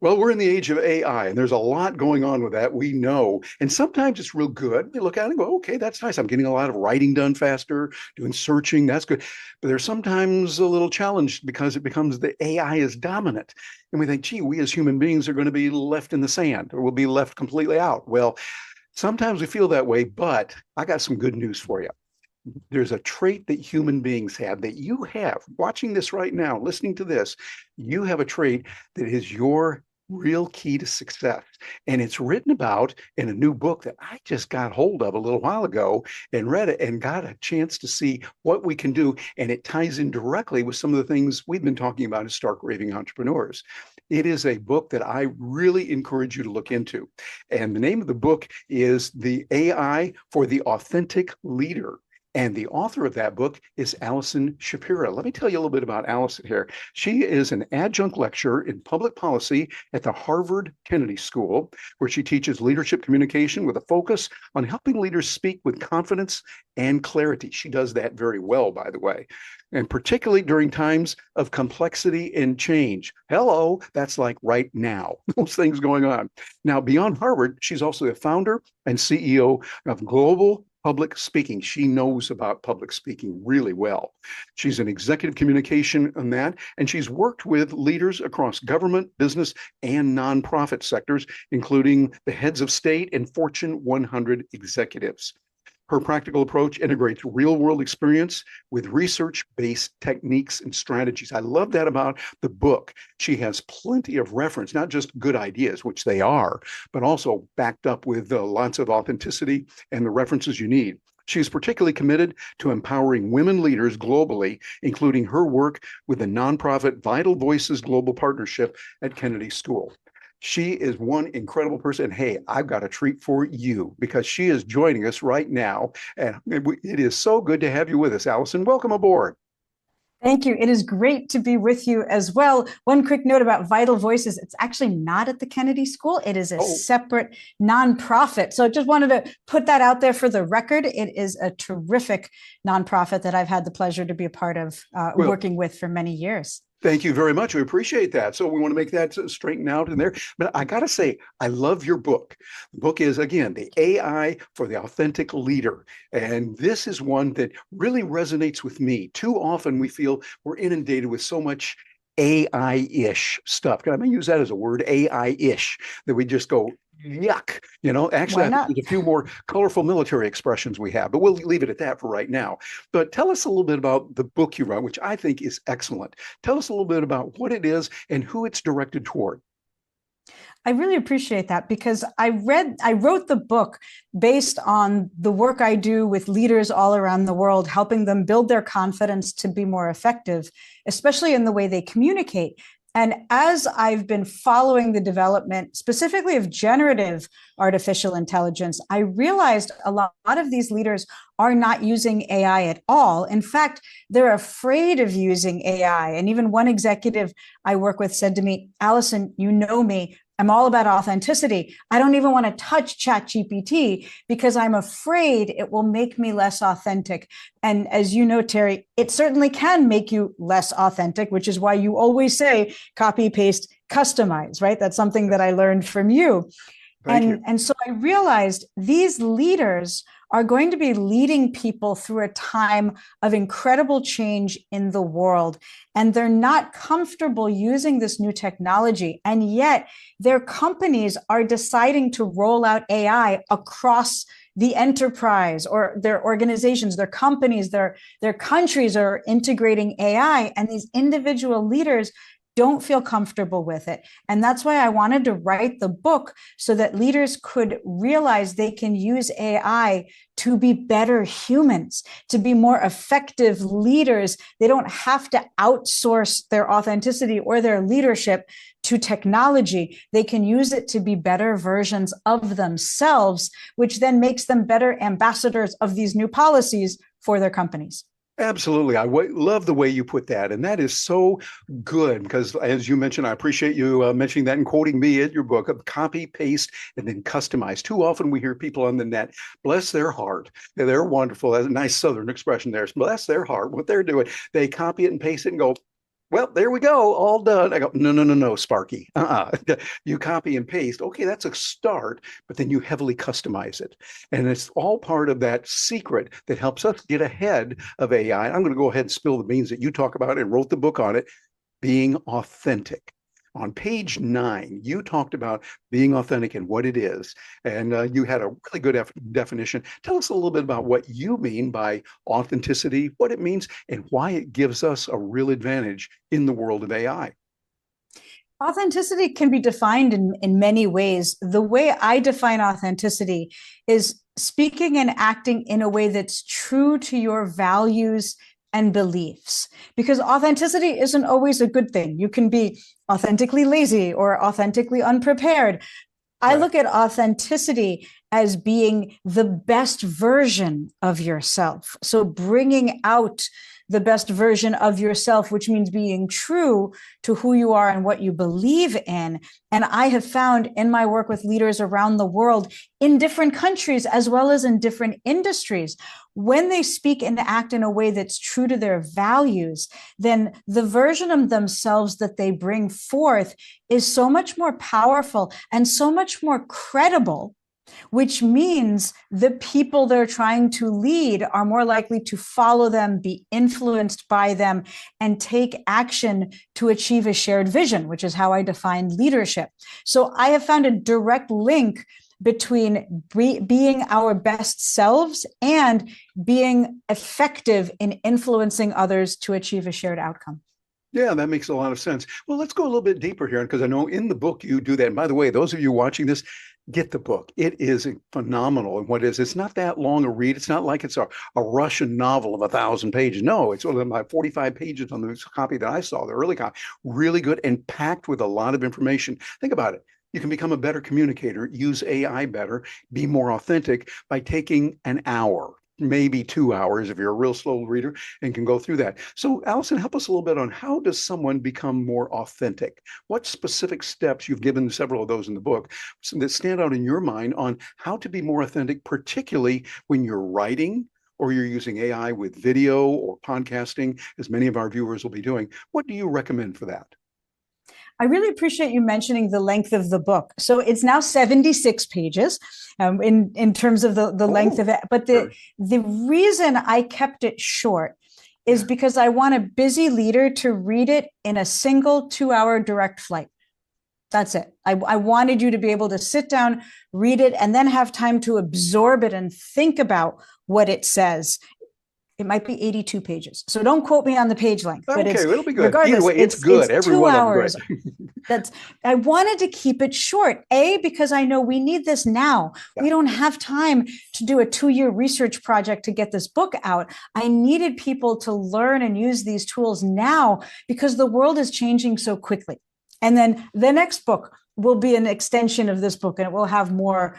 Well, we're in the age of AI, and there's a lot going on with that. We know. And sometimes it's real good. You look at it and go, okay, that's nice. I'm getting a lot of writing done faster, doing searching. That's good. But there's sometimes a little challenge because it becomes the AI is dominant. And we think, gee, we as human beings are going to be left in the sand or we'll be left completely out. Well, sometimes we feel that way, but I got some good news for you. There's a trait that human beings have that you have. Watching this right now, listening to this, you have a trait that is your real key to success. And it's written about in a new book that I just got hold of a little while ago and read it and got a chance to see what we can do. And it ties in directly with some of the things we've been talking about as Stark Raving Entrepreneurs. It is a book that I really encourage you to look into. And the name of the book is The AI for the Authentic Leader. And the author of that book is Allison Shapira. Let me tell you a little bit about Allison here. She is an adjunct lecturer in public policy at the Harvard Kennedy School, where she teaches leadership communication with a focus on helping leaders speak with confidence and clarity. She does that very well, by the way, and particularly during times of complexity and change. Hello, that's like right now, those things going on. Now, beyond Harvard, she's also the founder and CEO of Global Public Speaking. She knows about public speaking really well. She's an executive communication on that, and she's worked with leaders across government, business, and nonprofit sectors, including the heads of state and Fortune 100 executives. Her practical approach integrates real-world experience with research-based techniques and strategies. I love that about the book. She has plenty of reference, not just good ideas, which they are, but also backed up with lots of authenticity and the references you need. She is particularly committed to empowering women leaders globally, including her work with the nonprofit Vital Voices Global Partnership at Kennedy School. She is one incredible person. Hey, I've got a treat for you because she is joining us right now. And it is so good to have you with us, Allison. Welcome aboard. Thank you. It is great to be with you as well. One quick note about Vital Voices. It's actually not at the Kennedy School. It is a separate nonprofit. So I just wanted to put that out there for the record. It is a terrific nonprofit that I've had the pleasure to be a part of working with for many years. Thank you very much. We appreciate that. So we want to make that straighten out in there. But I got to say, I love your book. The book is, again, The AI for the Authentic Leader. And this is one that really resonates with me. Too often we feel we're inundated with so much AI-ish stuff. Can I use that as a word? AI-ish, that we just go, yuck. Actually, I think there's a few more colorful military expressions we have, but we'll leave it at that for right now. But tell us a little bit about the book you wrote, which I think is excellent. Tell us a little bit about what it is and who it's directed toward. I really appreciate that because I wrote the book based on the work I do with leaders all around the world, helping them build their confidence to be more effective, especially in the way they communicate. And as I've been following the development, specifically of generative artificial intelligence, I realized a lot of these leaders are not using AI at all. In fact, they're afraid of using AI. And even one executive I work with said to me, Allison, you know me. I'm all about authenticity. I don't even want to touch ChatGPT because I'm afraid it will make me less authentic. And as you know, Terry, it certainly can make you less authentic, which is why you always say copy, paste, customize, right? That's something that I learned from you. And so I realized these leaders are going to be leading people through a time of incredible change in the world. And they're not comfortable using this new technology. And yet their companies are deciding to roll out AI across the enterprise, or their organizations, their companies, their countries are integrating AI. And these individual leaders don't feel comfortable with it. And that's why I wanted to write the book so that leaders could realize they can use AI to be better humans, to be more effective leaders. They don't have to outsource their authenticity or their leadership to technology. They can use it to be better versions of themselves, which then makes them better ambassadors of these new policies for their companies. Absolutely. I love the way you put that. And that is so good because, as you mentioned, I appreciate you mentioning that and quoting me in your book of copy, paste, and then customize. Too often we hear people on the net, bless their heart. They're wonderful. That's a nice Southern expression there. Bless their heart. What they're doing, they copy it and paste it and go, well, there we go, all done. I go, no, no, no, no, Sparky. You copy and paste. Okay, that's a start, but then you heavily customize it. And it's all part of that secret that helps us get ahead of AI. I'm going to go ahead and spill the beans that you talk about and wrote the book on it, being authentic. On page 9, you talked about being authentic and what it is, and you had a really good definition. Tell us a little bit about what you mean by authenticity, what it means, and why it gives us a real advantage in the world of AI. Authenticity can be defined in many ways. The way I define authenticity is speaking and acting in a way that's true to your values and beliefs, because authenticity isn't always a good thing. You can be authentically lazy or authentically unprepared. I look at authenticity as being the best version of yourself. So bringing out the best version of yourself, which means being true to who you are and what you believe in. And I have found in my work with leaders around the world, in different countries, as well as in different industries, when they speak and act in a way that's true to their values, then the version of themselves that they bring forth is so much more powerful and so much more credible, which means the people they're trying to lead are more likely to follow them, be influenced by them, and take action to achieve a shared vision, which is how I define leadership. So I have found a direct link between being our best selves and being effective in influencing others to achieve a shared outcome. Yeah, that makes a lot of sense. Well, let's go a little bit deeper here, because I know in the book you do that. And by the way, those of you watching this, get the book. It is phenomenal. And what is, it's not that long a read. It's not like it's a Russian novel of 1,000 pages. No, it's only about 45 pages on the copy that I saw, the early copy. Really good and packed with a lot of information. Think about it. You can become a better communicator, use AI better, be more authentic by taking an hour, maybe 2 hours if you're a real slow reader and can go through that. So Allison, help us a little bit on how does someone become more authentic? What specific steps, you've given several of those in the book, that stand out in your mind on how to be more authentic, particularly when you're writing or you're using AI with video or podcasting, as many of our viewers will be doing. What do you recommend for that? I really appreciate you mentioning the length of the book. So it's now 76 pages in terms of the length of it. But the reason I kept it short is because I want a busy leader to read it in a single 2-hour direct flight. That's it. I wanted you to be able to sit down, read it, and then have time to absorb it and think about what it says. It might be 82 pages. So don't quote me on the page length. But okay, it'll be good. Regardless, either way, it's good. Every 2 hours. I wanted to keep it short, because I know we need this now. Yeah. We don't have time to do a 2-year research project to get this book out. I needed people to learn and use these tools now because the world is changing so quickly. And then the next book will be an extension of this book, and it will have more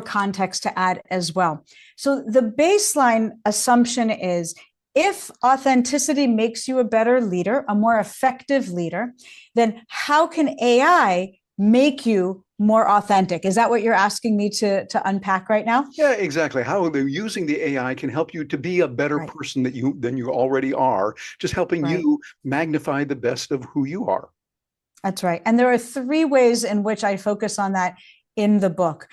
context to add as well. So the baseline assumption is, if authenticity makes you a better leader, a more effective leader, then how can AI make you more authentic? Is that what you're asking me to unpack right now? Yeah, exactly. How using the AI can help you to be a better person than you already are, just helping you magnify the best of who you are. That's right. And there are 3 ways in which I focus on that in the book.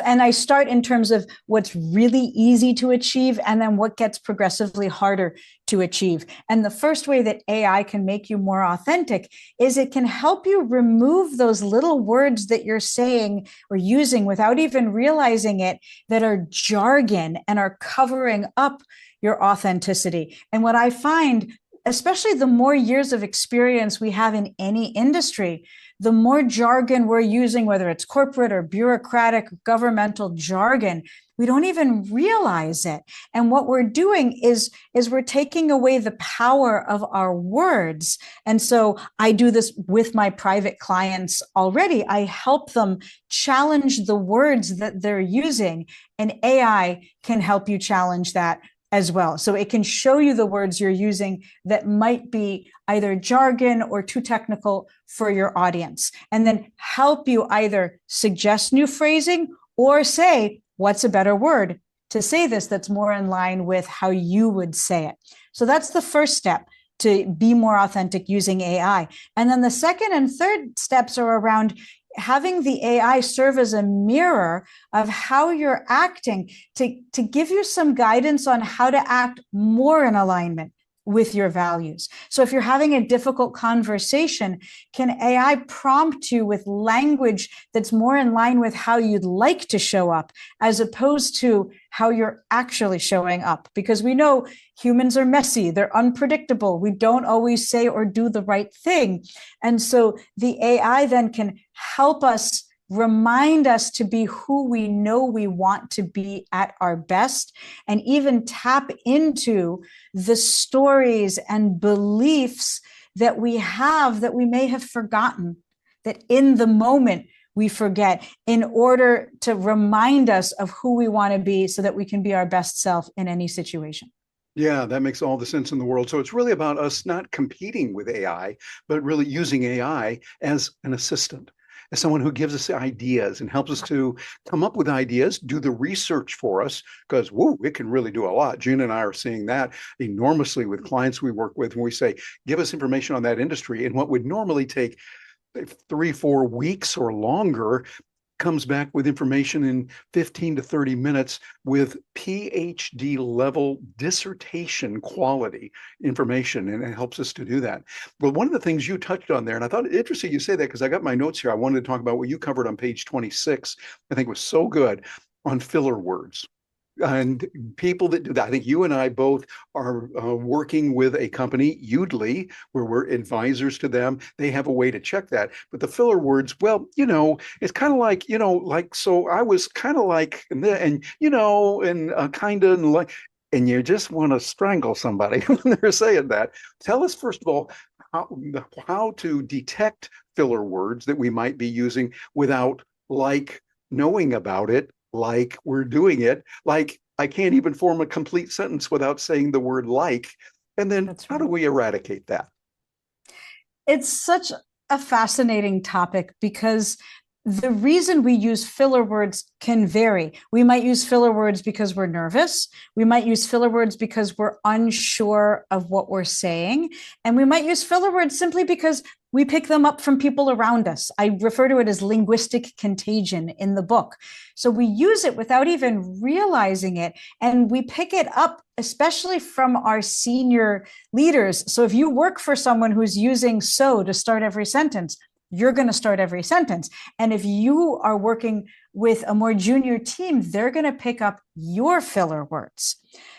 And I start in terms of what's really easy to achieve and then what gets progressively harder to achieve. And the first way that AI can make you more authentic is it can help you remove those little words that you're saying or using without even realizing it, that are jargon and are covering up your authenticity. And what I find, especially the more years of experience we have in any industry, the more jargon we're using, whether it's corporate or bureaucratic, governmental jargon, we don't even realize it. And what we're doing is we're taking away the power of our words. And so I do this with my private clients already. I help them challenge the words that they're using, and AI can help you challenge that as well. So it can show you the words you're using that might be either jargon or too technical for your audience, and then help you either suggest new phrasing or say, what's a better word to say this that's more in line with how you would say it. So that's the first step. to be more authentic using AI. And then the second and third steps are around having the AI serve as a mirror of how you're acting to give you some guidance on how to act more in alignment with your values. So if you're having a difficult conversation, can AI prompt you with language that's more in line with how you'd like to show up, as opposed to how you're actually showing up? Because we know humans are messy, they're unpredictable, we don't always say or do the right thing. And so the AI then can help us, remind us to be who we know we want to be at our best, and even tap into the stories and beliefs that we have that we may have forgotten, that in the moment we forget, in order to remind us of who we want to be so that we can be our best self in any situation. Yeah, that makes all the sense in the world. So it's really about us not competing with AI, but really using AI as an assistant, as someone who gives us ideas and helps us to come up with ideas, do the research for us, because whoa, it can really do a lot. Gina and I are seeing that enormously with clients we work with when we say, give us information on that industry. And what would normally take 3-4 weeks or longer comes back with information in 15 to 30 minutes with PhD level dissertation quality information, and it helps us to do that. Well, one of the things you touched on there, and I thought it interesting you say that because I got my notes here. I wanted to talk about what you covered on page 26, I think was so good, on filler words. And people that do that, I think you and I both are working with a company, Yoodli, where we're advisors to them. They have a way to check that. But the filler words, well, it's kind of like, like, so I was kind of like, and kind of like, and you just want to strangle somebody when they're saying that. Tell us, first of all, how to detect filler words that we might be using without, like, knowing about it, like we're doing it, like I can't even form a complete sentence without saying the word like. And then how do we eradicate that? It's such a fascinating topic because the reason we use filler words can vary. We might use filler words because we're nervous. We might use filler words because we're unsure of what we're saying. And we might use filler words simply because we pick them up from people around us. I refer to it as linguistic contagion in the book. So we use it without even realizing it. And we pick it up, especially from our senior leaders. So if you work for someone who's using so to start every sentence, you're going to start every sentence. And if you are working with a more junior team, they're going to pick up your filler words.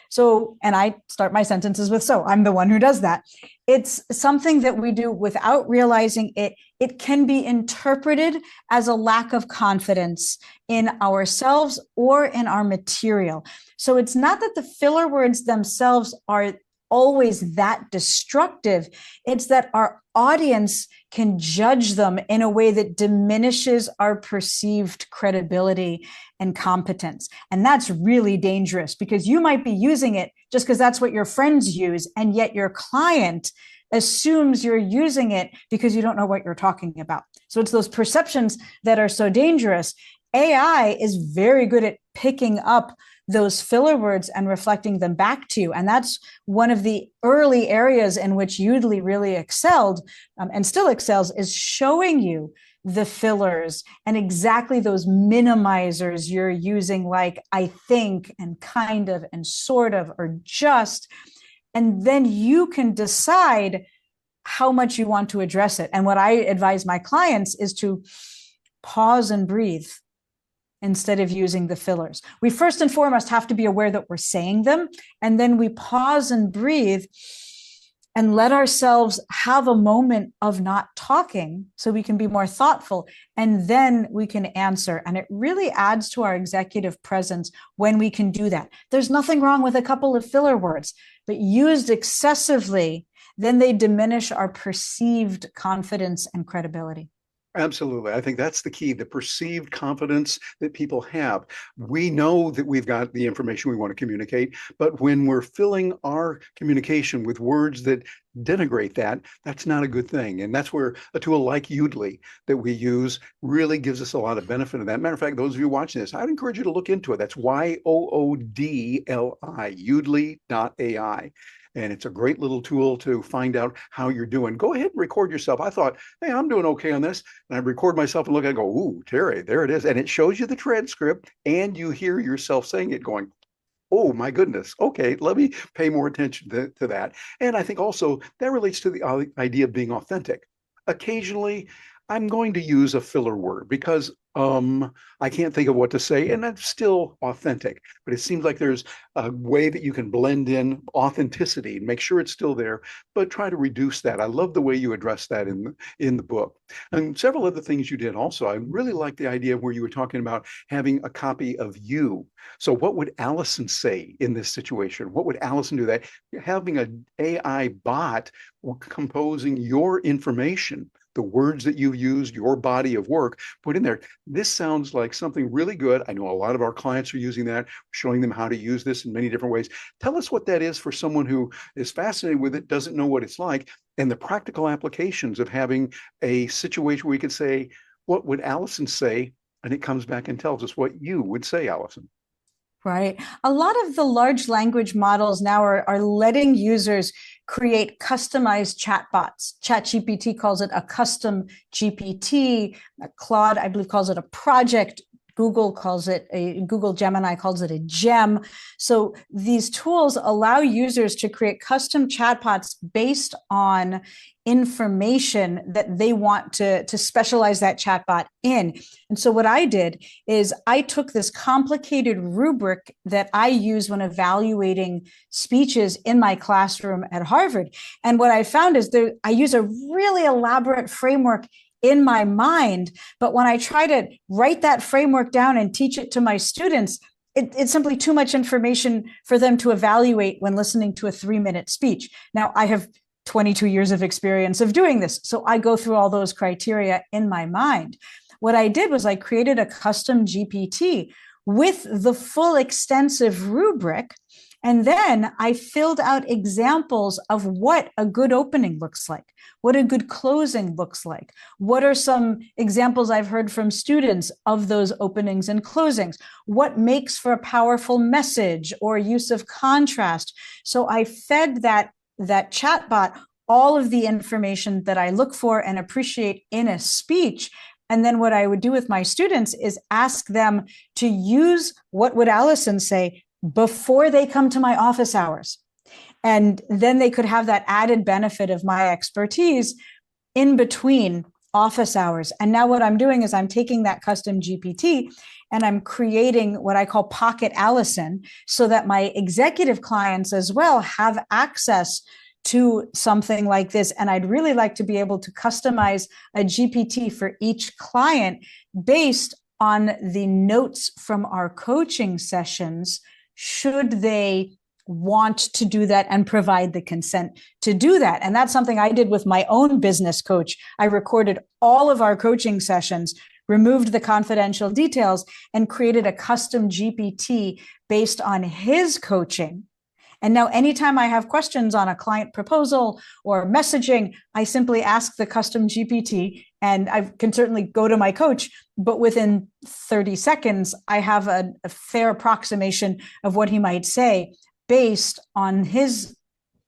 So, and I start my sentences with so. I'm the one who does that. It's something that we do without realizing it. It can be interpreted as a lack of confidence in ourselves or in our material. So it's not that the filler words themselves are always that destructive. It's that our audience can judge them in a way that diminishes our perceived credibility and competence. And that's really dangerous because you might be using it just because that's what your friends use. And yet your client assumes you're using it because you don't know what you're talking about. So it's those perceptions that are so dangerous. AI is very good at picking up those filler words and reflecting them back to you. And that's one of the early areas in which Yoodli really excelled and still excels, is showing you the fillers and exactly those minimizers you're using, like I think and kind of and sort of or just. And then you can decide how much you want to address it. And what I advise my clients is to pause and breathe instead of using the fillers. We first and foremost have to be aware that we're saying them, and then we pause and breathe and let ourselves have a moment of not talking so we can be more thoughtful, and then we can answer. And it really adds to our executive presence when we can do that. There's nothing wrong with a couple of filler words, but used excessively, then they diminish our perceived confidence and credibility. Absolutely. I think that's the key, the perceived confidence that people have. We know that we've got the information we want to communicate, but when we're filling our communication with words that denigrate that, that's not a good thing. And that's where a tool like Yoodli that we use really gives us a lot of benefit of that. Matter of fact, those of you watching this, I'd encourage you to look into it. That's Yoodli, Yoodli.ai. and it's a great little tool to find out how you're doing. Go ahead and record yourself. I thought, hey, I'm doing okay on this. And I record myself and look at it and go, ooh, Terry, there it is. And it shows you the transcript and you hear yourself saying it going, oh my goodness. Okay, let me pay more attention to that. And I think also that relates to the idea of being authentic. Occasionally, I'm going to use a filler word because I can't think of what to say, and that's still authentic. But it seems like there's a way that you can blend in authenticity and make sure it's still there, but try to reduce that. I love the way you address that in the book. And several other things you did also. I really like the idea where you were talking about having a copy of you. So what would Allison say in this situation? What would Allison do? That having an AI bot composing your information, the words that you've used, your body of work, put in there. This sounds like something really good. I know a lot of our clients are using that, showing them how to use this in many different ways. Tell us what that is for someone who is fascinated with it, doesn't know what it's like, and the practical applications of having a situation where we could say, what would Allison say? And it comes back and tells us what you would say, Allison. Right. A lot of the large language models now are letting users create customized chatbots. ChatGPT calls it a custom GPT. Claude, I believe, calls it a project. Google Gemini calls it a gem. So these tools allow users to create custom chatbots based on information that they want to specialize that chatbot in. And so what I did is I took this complicated rubric that I use when evaluating speeches in my classroom at Harvard. And what I found is I use a really elaborate framework in my mind, but when I try to write that framework down and teach it to my students, it's simply too much information for them to evaluate when listening to a 3-minute speech. Now, I have 22 years of experience of doing this, so I go through all those criteria in my mind. What I did was I created a custom GPT with the full extensive rubric, and then I filled out examples of what a good opening looks like, what a good closing looks like. What are some examples I've heard from students of those openings and closings? What makes for a powerful message or use of contrast? So I fed that chatbot all of the information that I look for and appreciate in a speech. And then what I would do with my students is ask them to use what would Allison say before they come to my office hours. And then they could have that added benefit of my expertise in between office hours. And now what I'm doing is I'm taking that custom GPT and I'm creating what I call Pocket Allison so that my executive clients as well have access to something like this. And I'd really like to be able to customize a GPT for each client based on the notes from our coaching sessions, should they want to do that and provide the consent to do that. And that's something I did with my own business coach. I recorded all of our coaching sessions, removed the confidential details, and created a custom GPT based on his coaching. And now anytime I have questions on a client proposal or messaging, I simply ask the custom GPT, and I can certainly go to my coach, but within 30 seconds, I have a fair approximation of what he might say based on his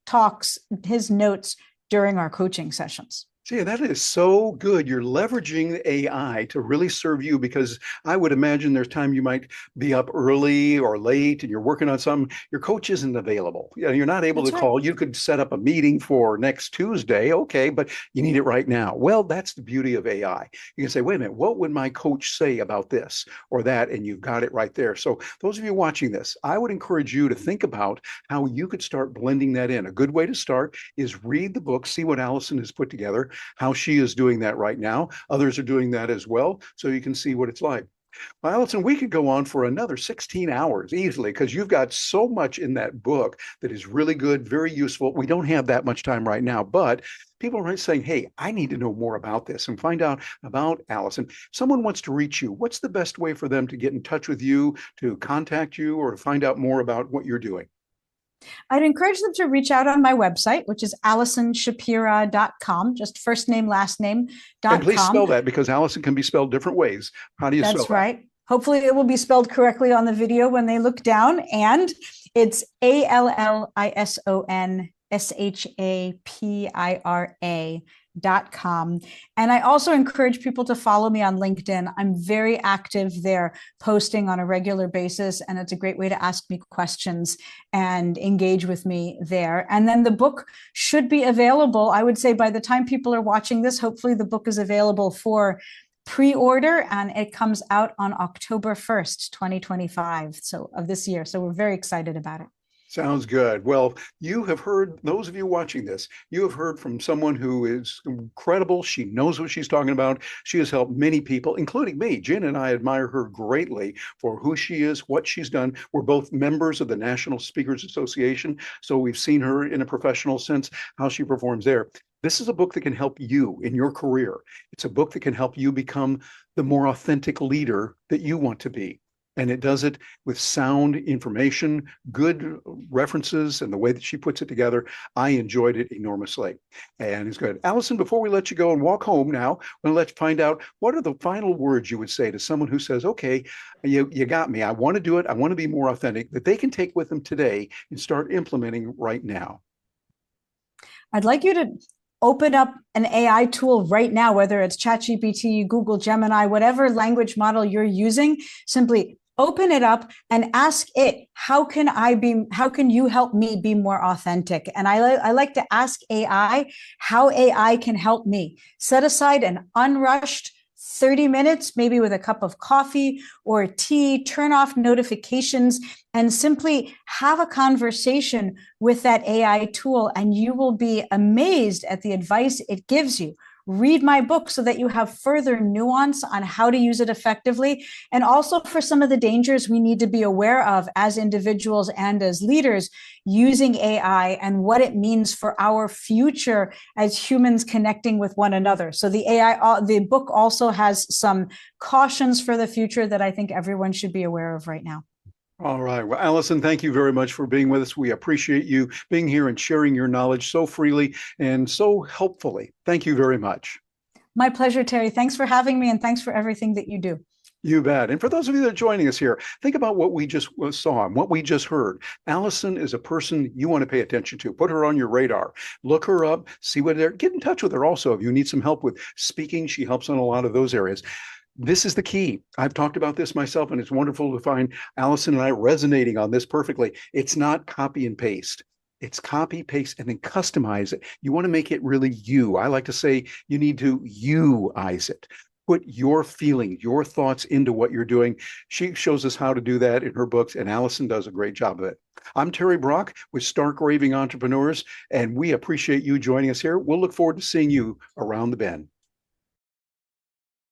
talks, his notes during our coaching sessions. See, that is so good. You're leveraging AI to really serve you, because I would imagine there's time you might be up early or late and you're working on something. Your coach isn't available. You're not able to call. You could set up a meeting for next Tuesday. Okay, but you need it right now. Well, that's the beauty of AI. You can say, wait a minute, what would my coach say about this or that? And you've got it right there. So those of you watching this, I would encourage you to think about how you could start blending that in. A good way to start is read the book, see what Allison has put together, how she is doing that right now. Others are doing that as well, so you can see what it's like. Well, Allison, we could go on for another 16 hours easily, because you've got so much in that book that is really good, very useful. We don't have that much time right now, but people are saying, hey, I need to know more about this and find out about Allison. If someone wants to reach you, what's the best way for them to get in touch with you, to contact you, or to find out more about what you're doing? I'd encourage them to reach out on my website, which is AllisonShapira.com, just first name, last name.com. And please spell that, because Allison can be spelled different ways. How do you spell that? That's right. Hopefully it will be spelled correctly on the video when they look down. And it's AllsonShapira.com. And I also encourage people to follow me on LinkedIn. I'm very active there, posting on a regular basis, and it's a great way to ask me questions and engage with me there. And then the book should be available, I would say, by the time people are watching this. Hopefully the book is available for pre-order, and it comes out on October 1st, 2025, so of this year. So we're very excited about it. Sounds good. Well, you have heard, those of you watching this, you have heard from someone who is incredible. She knows what she's talking about. She has helped many people, including me. Jen and I admire her greatly for who she is, what she's done. We're both members of the National Speakers Association, so we've seen her in a professional sense, how she performs there. This is a book that can help you in your career. It's a book that can help you become the more authentic leader that you want to be. And it does it with sound information, good references, and the way that she puts it together. I enjoyed it enormously. And it's good. Allison, before we let you go and walk home now, I'm going to let you find out, what are the final words you would say to someone who says, okay, you got me. I want to do it. I want to be more authentic, that they can take with them today and start implementing right now. I'd like you to open up an AI tool right now, whether it's ChatGPT, Google Gemini, whatever language model you're using. Simply open it up and ask it, how can you help me be more authentic? And I like to ask AI how AI can help me. Set aside an unrushed 30 minutes, maybe with a cup of coffee or tea, turn off notifications, and simply have a conversation with that AI tool, and you will be amazed at the advice it gives you. Read my book so that you have further nuance on how to use it effectively, and also for some of the dangers we need to be aware of as individuals and as leaders using AI, and what it means for our future as humans connecting with one another. So the book also has some cautions for the future that I think everyone should be aware of right now. All right. Well, Allison, thank you very much for being with us. We appreciate you being here and sharing your knowledge so freely and so helpfully. Thank you very much. My pleasure, Terry. Thanks for having me, and thanks for everything that you do. You bet. And for those of you that are joining us here, think about what we just saw and what we just heard. Allison is a person you want to pay attention to. Put her on your radar. Look her up. See what they're. Get in touch with her also if you need some help with speaking. She helps on a lot of those areas. This is the key. I've talked about this myself, and it's wonderful to find Allison and I resonating on this perfectly. It's not copy and paste. It's copy, paste, and then customize it. You want to make it really you. I like to say you need to you-ize it. Put your feelings, your thoughts into what you're doing. She shows us how to do that in her books, and Allison does a great job of it. I'm Terry Brock with Stark Raving Entrepreneurs, and we appreciate you joining us here. We'll look forward to seeing you around the bend.